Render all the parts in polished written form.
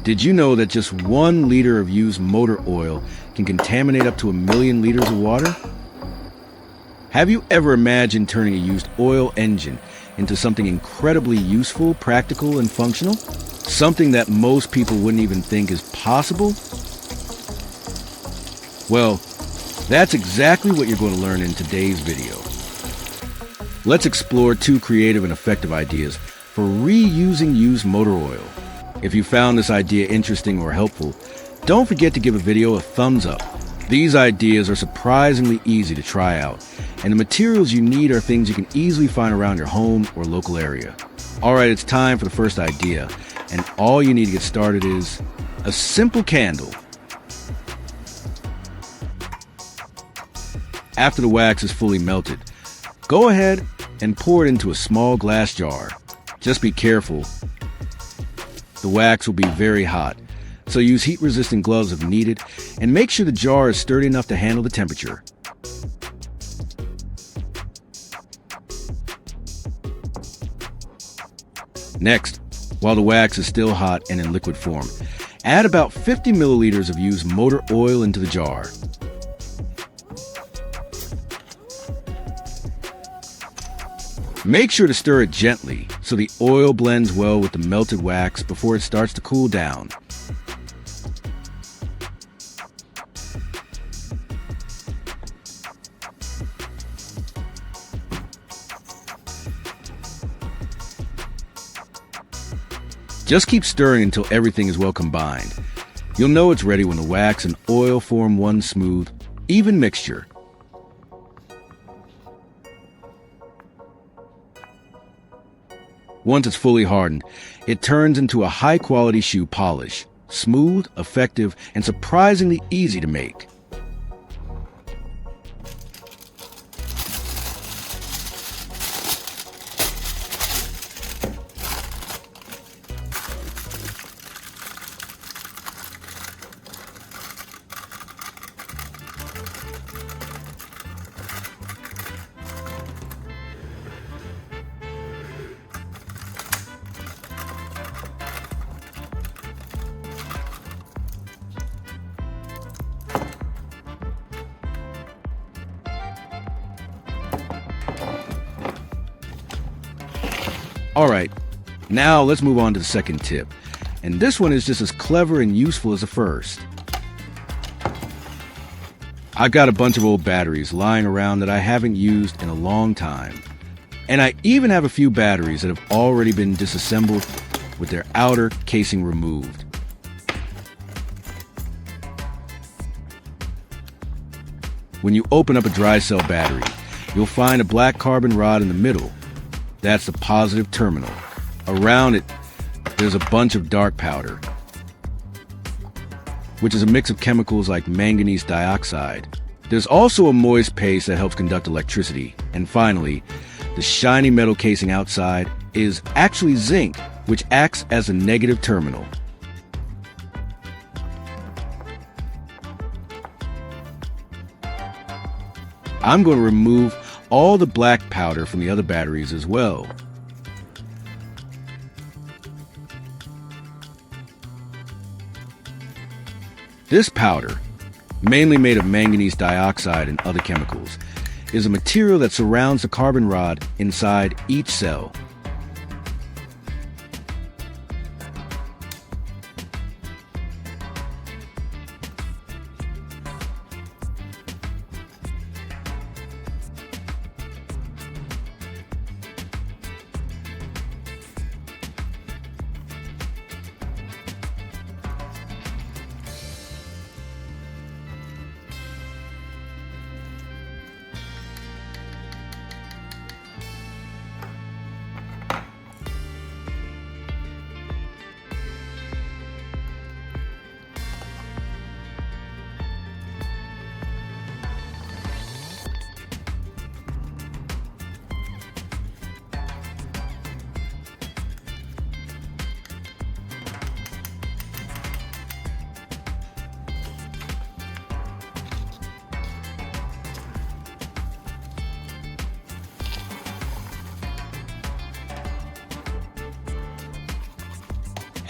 Did you know that just 1 liter of used motor oil can contaminate up to 1 million liters of water? Have you ever imagined turning a used oil engine into something incredibly useful, practical, and functional? Something that most people wouldn't even think is possible? Well, that's exactly what you're going to learn in today's video. Let's explore 2 creative and effective ideas for reusing used motor oil. If you found this idea interesting or helpful, don't forget to give a video a thumbs up. These ideas are surprisingly easy to try out, and the materials you need are things you can easily find around your home or local area. Alright, it's time for the first idea, and all you need to get started is a simple candle. After the wax is fully melted, go ahead and pour it into a small glass jar. Just be careful. The wax will be very hot, so use heat-resistant gloves if needed, and make sure the jar is sturdy enough to handle the temperature. Next, while the wax is still hot and in liquid form, add about 50 milliliters of used motor oil into the jar. Make sure to stir it gently so the oil blends well with the melted wax before it starts to cool down. Just keep stirring until everything is well combined. You'll know it's ready when the wax and oil form one smooth, even mixture. Once it's fully hardened, it turns into a high-quality shoe polish, smooth, effective, and surprisingly easy to make. Alright, now let's move on to the second tip. And this one is just as clever and useful as the first. I've got a bunch of old batteries lying around that I haven't used in a long time. And I even have a few batteries that have already been disassembled with their outer casing removed. When you open up a dry cell battery, you'll find a black carbon rod in the middle. That's the positive terminal. Around it, there's a bunch of dark powder, which is a mix of chemicals like manganese dioxide. There's also a moist paste that helps conduct electricity. And finally, the shiny metal casing outside is actually zinc, which acts as a negative terminal. I'm going to remove all the black powder from the other batteries as well. This powder, mainly made of manganese dioxide and other chemicals, is a material that surrounds the carbon rod inside each cell.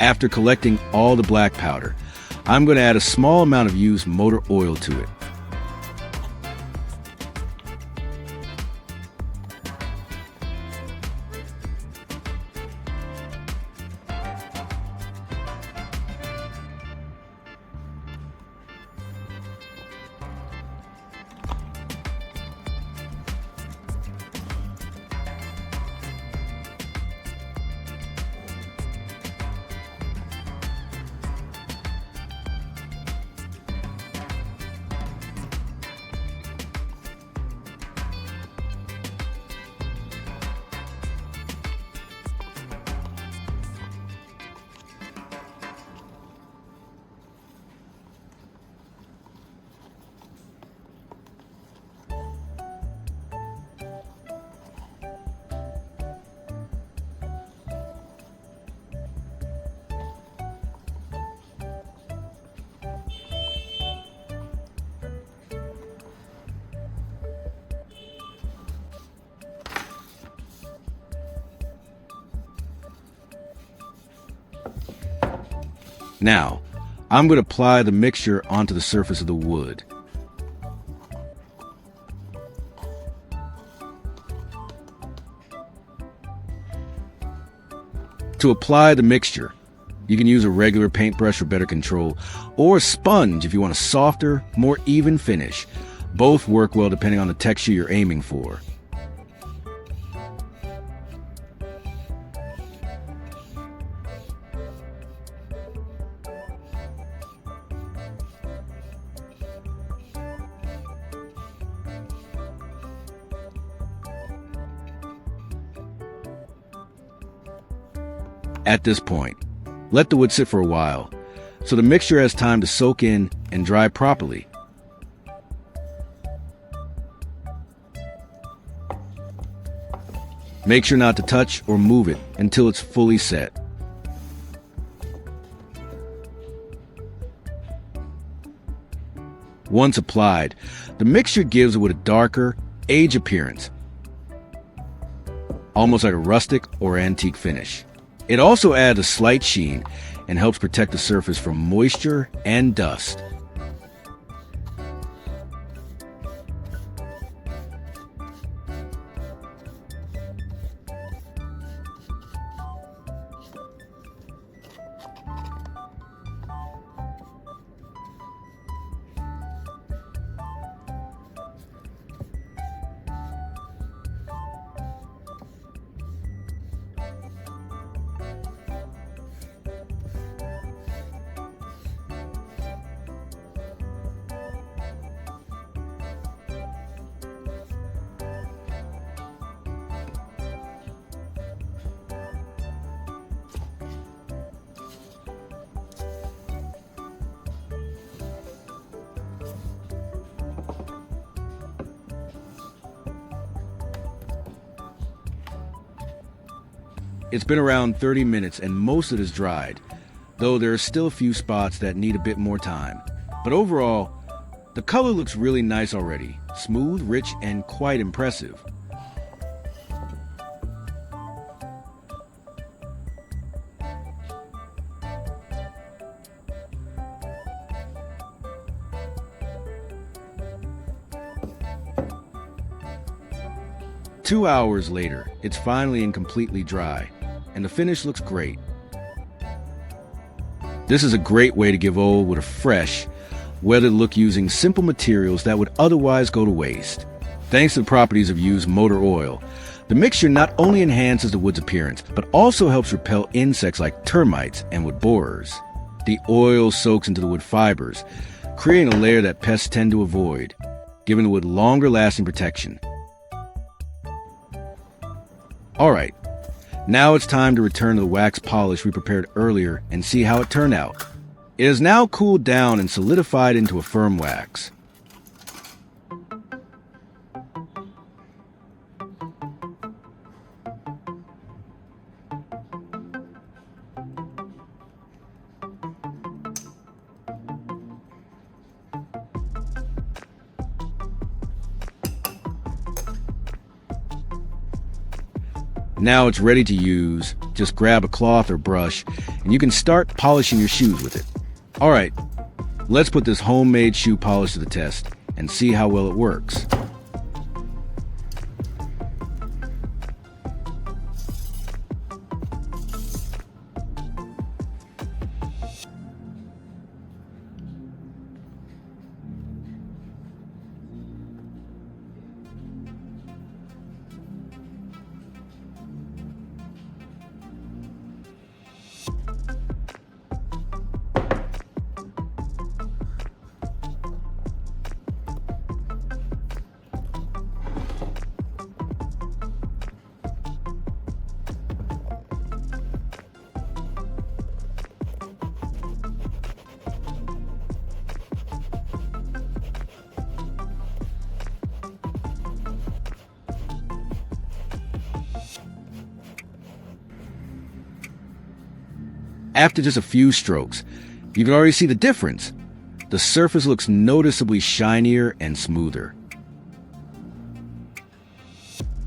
After collecting all the black powder, I'm going to add a small amount of used motor oil to it. Now, I'm going to apply the mixture onto the surface of the wood. To apply the mixture, you can use a regular paintbrush for better control, or a sponge if you want a softer, more even finish. Both work well depending on the texture you're aiming for. At this point, let the wood sit for a while, so the mixture has time to soak in and dry properly. Make sure not to touch or move it until it's fully set. Once applied, the mixture gives the wood a darker, aged appearance, almost like a rustic or antique finish. It also adds a slight sheen and helps protect the surface from moisture and dust. It's been around 30 minutes and most of it is dried, though there are still a few spots that need a bit more time. But overall, the color looks really nice already, smooth, rich, and quite impressive. Two hours later, it's finally and completely dry, and the finish looks great. This is a great way to give old wood a fresh, weathered look using simple materials that would otherwise go to waste. Thanks to the properties of used motor oil, the mixture not only enhances the wood's appearance, but also helps repel insects like termites and wood borers. The oil soaks into the wood fibers, creating a layer that pests tend to avoid, giving the wood longer-lasting protection. Alright, now it's time to return to the wax polish we prepared earlier and see how it turned out. It has now cooled down and solidified into a firm wax. Now it's ready to use Just grab a cloth or brush, and you can start polishing your shoes with it. All right, let's put this homemade shoe polish to the test and see how well it works. After just a few strokes, you can already see the difference. The surface looks noticeably shinier and smoother.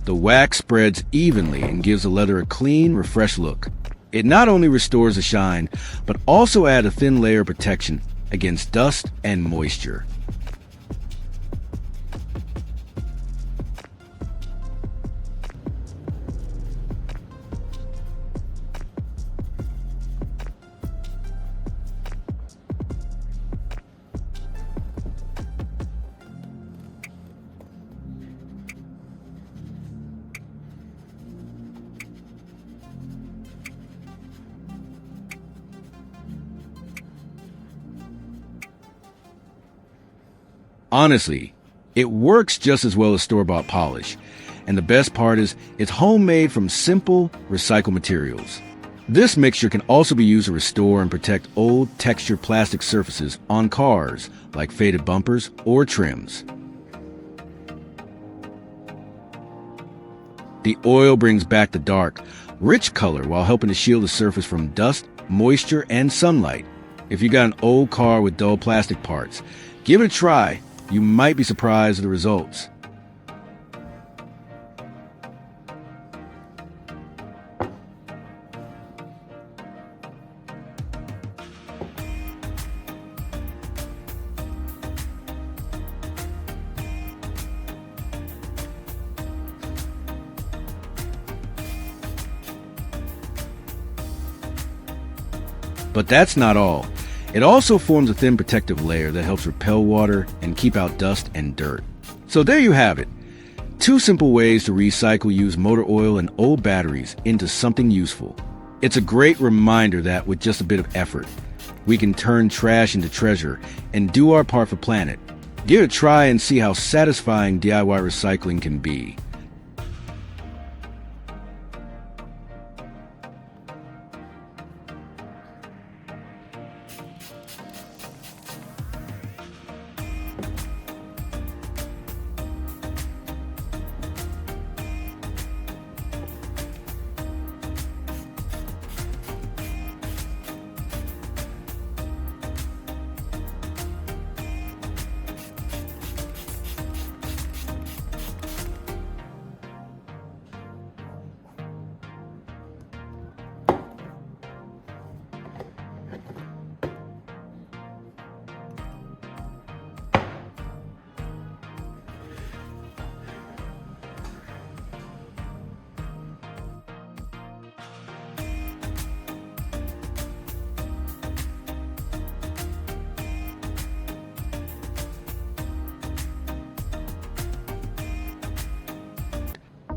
The wax spreads evenly and gives the leather a clean, refreshed look. It not only restores the shine, but also adds a thin layer of protection against dust and moisture. Honestly, it works just as well as store-bought polish. And the best part is, it's homemade from simple, recycled materials. This mixture can also be used to restore and protect old textured plastic surfaces on cars, like faded bumpers or trims. The oil brings back the dark, rich color while helping to shield the surface from dust, moisture, and sunlight. If you got an old car with dull plastic parts, give it a try. You might be surprised at the results. But that's not all. It also forms a thin protective layer that helps repel water and keep out dust and dirt. So there you have it. 2 simple ways to recycle used motor oil and old batteries into something useful. It's a great reminder that with just a bit of effort, we can turn trash into treasure and do our part for planet. Give it a try and see how satisfying DIY recycling can be.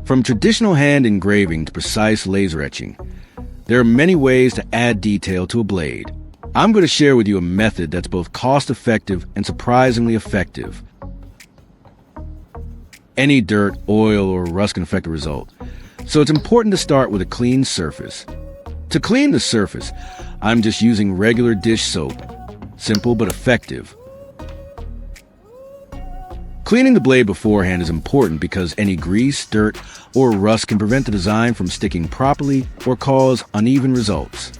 From traditional hand engraving to precise laser etching, there are many ways to add detail to a blade. I'm going to share with you a method that's both cost-effective and surprisingly effective. Any dirt, oil, or rust can affect the result, so it's important to start with a clean surface. To clean the surface, I'm just using regular dish soap. Simple but effective. Cleaning the blade beforehand is important because any grease, dirt, or rust can prevent the design from sticking properly or cause uneven results.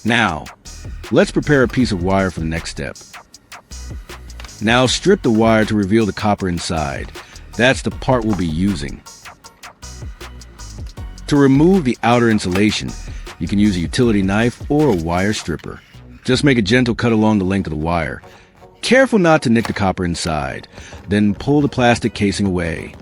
Now, let's prepare a piece of wire for the next step. Now strip the wire to reveal the copper inside. That's the part we'll be using. To remove the outer insulation, you can use a utility knife or a wire stripper. Just make a gentle cut along the length of the wire. Careful not to nick the copper inside. Then pull the plastic casing away.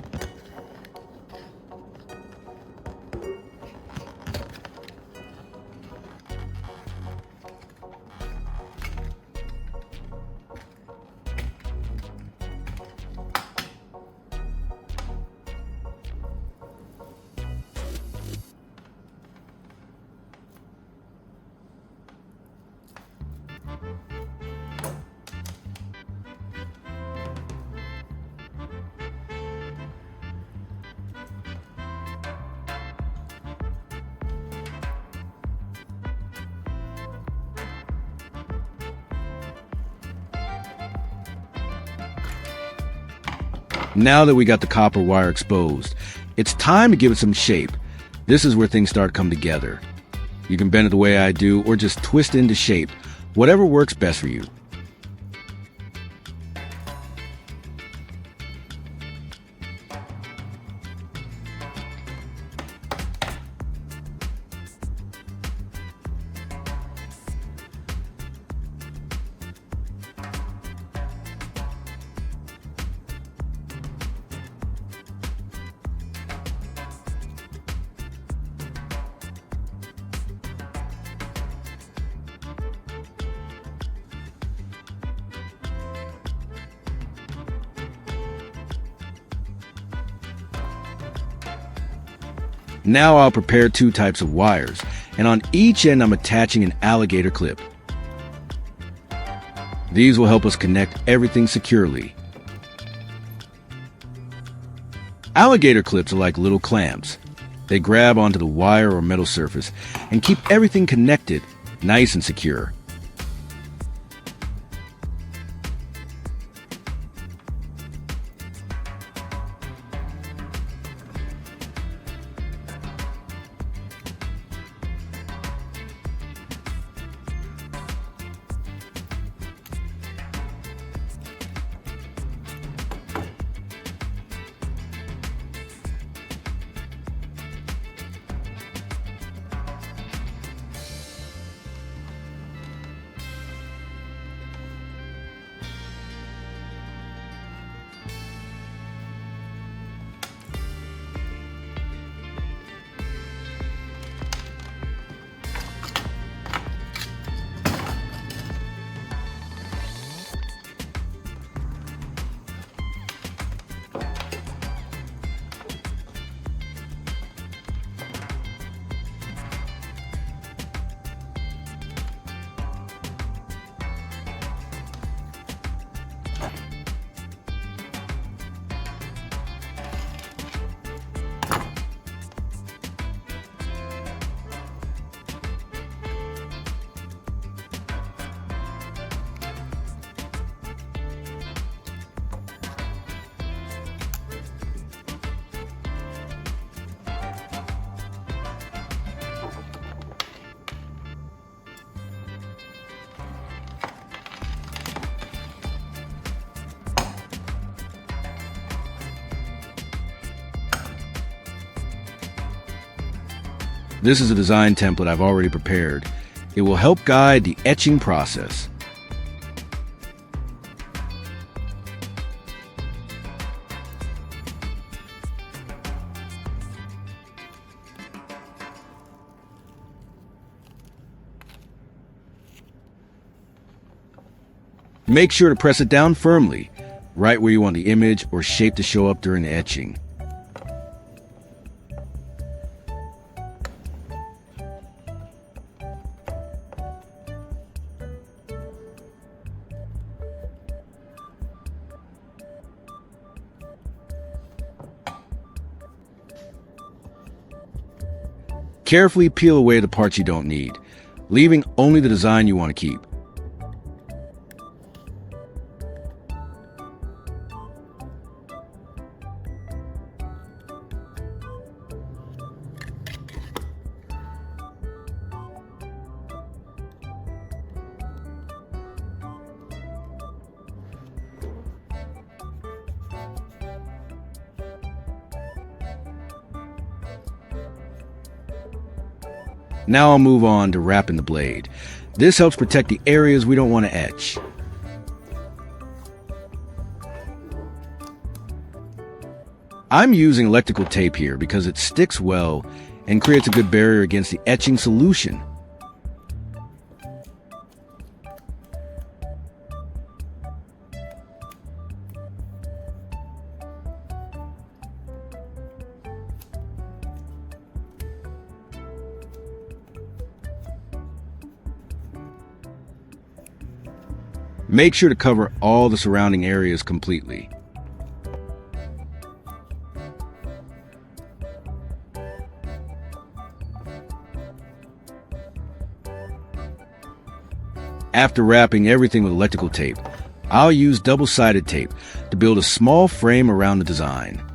Now that we got the copper wire exposed, it's time to give it some shape. This is where things start to come together. You can bend it the way I do or just twist into shape, whatever works best for you. Now I'll prepare two types of wires, and on each end I'm attaching an alligator clip. These will help us connect everything securely. Alligator clips are like little clamps. They grab onto the wire or metal surface and keep everything connected, nice and secure. This is a design template I've already prepared. It will help guide the etching process. Make sure to press it down firmly, right where you want the image or shape to show up during the etching. Carefully peel away the parts you don't need, leaving only the design you want to keep. Now I'll move on to wrapping the blade. This helps protect the areas we don't want to etch. I'm using electrical tape here because it sticks well and creates a good barrier against the etching solution. Make sure to cover all the surrounding areas completely. After wrapping everything with electrical tape, I'll use double-sided tape to build a small frame around the design.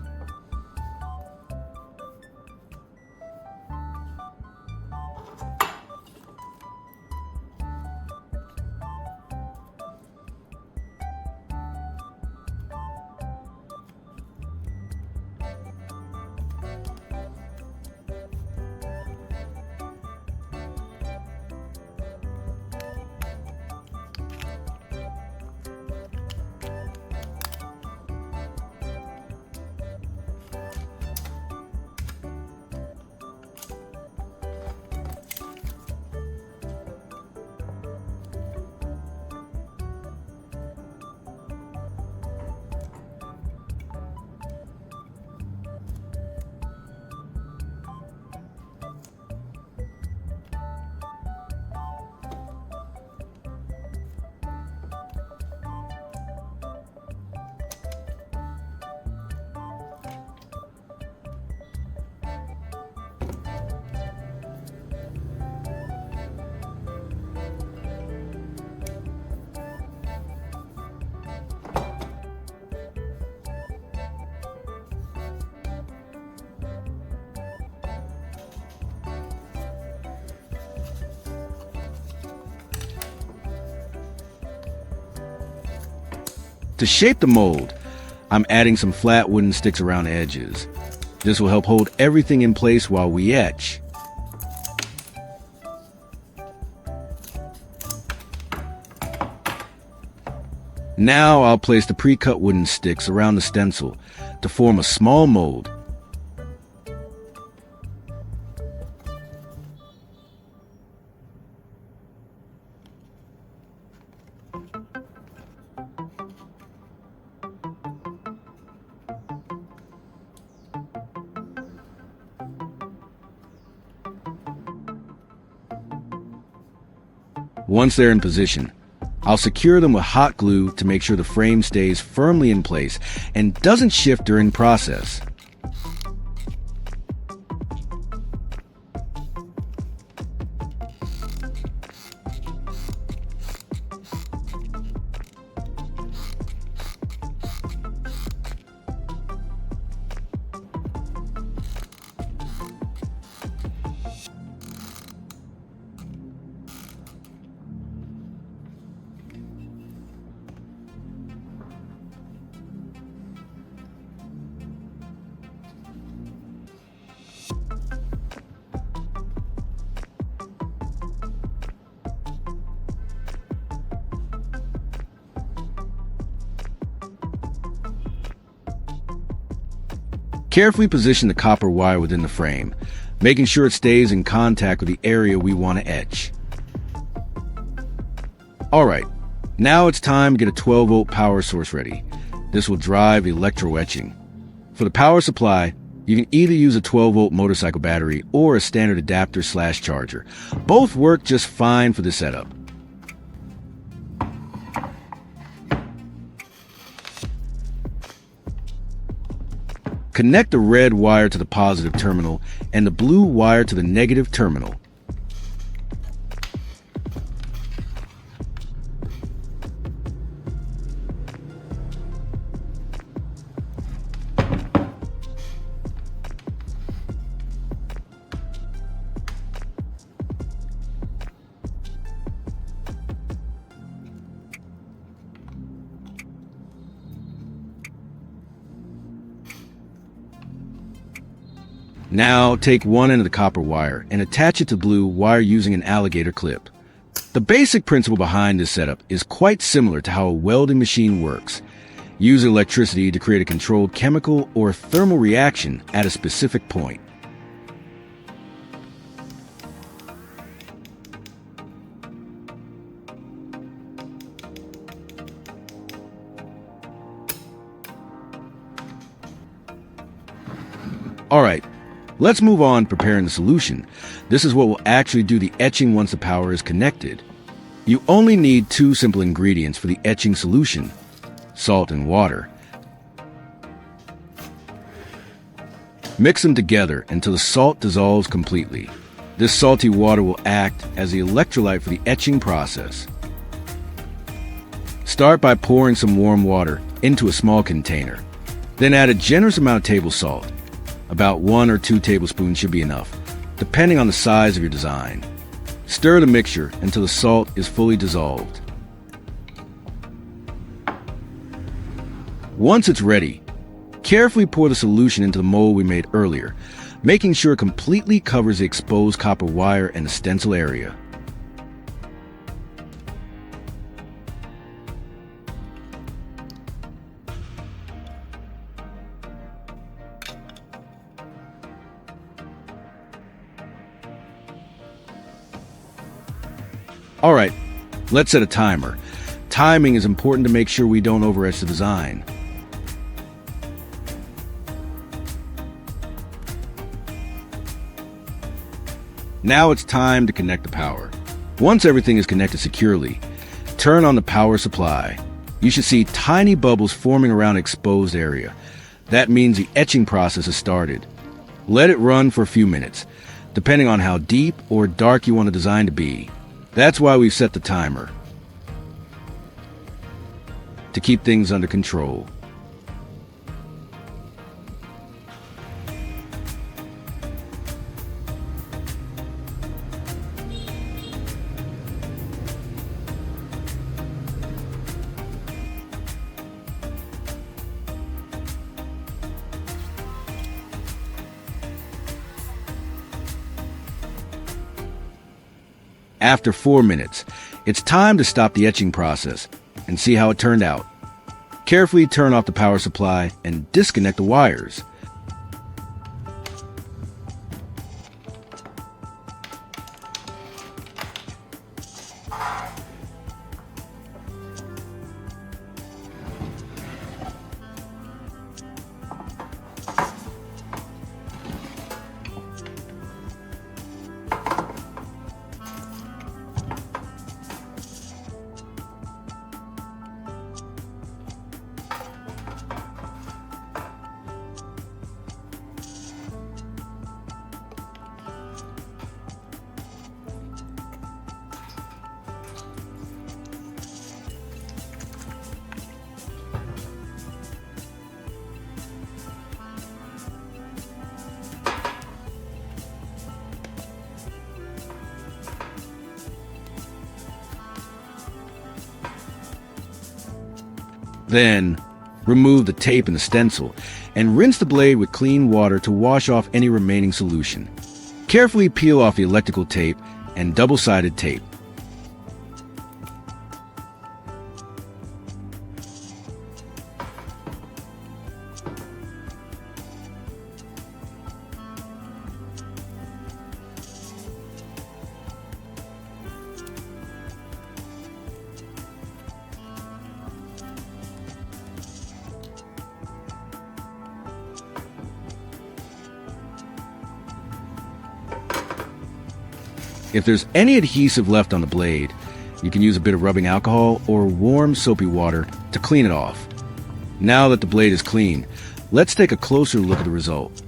To shape the mold, I'm adding some flat wooden sticks around the edges. This will help hold everything in place while we etch. Now I'll place the pre-cut wooden sticks around the stencil to form a small mold. Once they're in position, I'll secure them with hot glue to make sure the frame stays firmly in place and doesn't shift during process. Carefully position the copper wire within the frame, making sure it stays in contact with the area we want to etch. Alright, now it's time to get a 12-volt power source ready. This will drive electro-etching. For the power supply, you can either use a 12-volt motorcycle battery or a standard adapter/charger. Both work just fine for this setup. Connect the red wire to the positive terminal and the blue wire to the negative terminal. Now take one end of the copper wire and attach it to blue wire using an alligator clip. The basic principle behind this setup is quite similar to how a welding machine works. Use electricity to create a controlled chemical or thermal reaction at a specific point. Alright, let's move on preparing the solution. This is what will actually do the etching once the power is connected. You only need two simple ingredients for the etching solution: salt and water. Mix them together until the salt dissolves completely. This salty water will act as the electrolyte for the etching process. Start by pouring some warm water into a small container. Then add a generous amount of table salt. About 1 or 2 tablespoons should be enough, depending on the size of your design. Stir the mixture until the salt is fully dissolved. Once it's ready, carefully pour the solution into the mold we made earlier, making sure it completely covers the exposed copper wire and the stencil area. Alright, let's set a timer. Timing is important to make sure we don't over-etch the design. Now it's time to connect the power. Once everything is connected securely, turn on the power supply. You should see tiny bubbles forming around the exposed area. That means the etching process has started. Let it run for a few minutes, depending on how deep or dark you want the design to be. That's why we've set the timer, to keep things under control. After 4 minutes, it's time to stop the etching process and see how it turned out. Carefully turn off the power supply and disconnect the wires. Then, remove the tape and the stencil, and rinse the blade with clean water to wash off any remaining solution. Carefully peel off the electrical tape and double-sided tape. If there's any adhesive left on the blade, you can use a bit of rubbing alcohol or warm soapy water to clean it off. Now that the blade is clean, let's take a closer look at the result.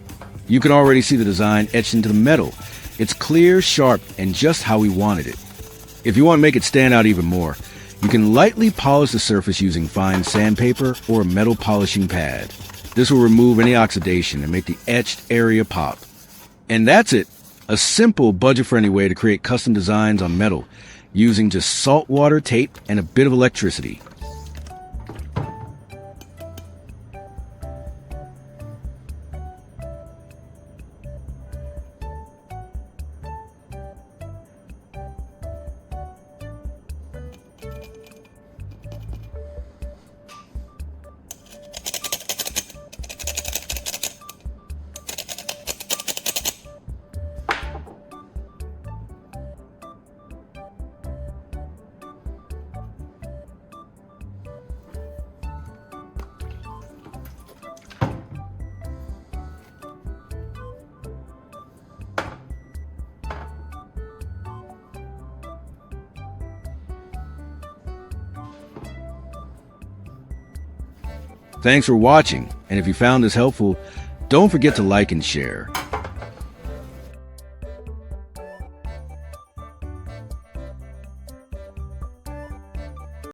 You can already see the design etched into the metal. It's clear, sharp, and just how we wanted it. If you want to make it stand out even more, you can lightly polish the surface using fine sandpaper or a metal polishing pad. This will remove any oxidation and make the etched area pop. And that's it. A simple, budget-friendly way to create custom designs on metal using just salt water, tape, and a bit of electricity. Thanks for watching, and if you found this helpful, don't forget to like and share.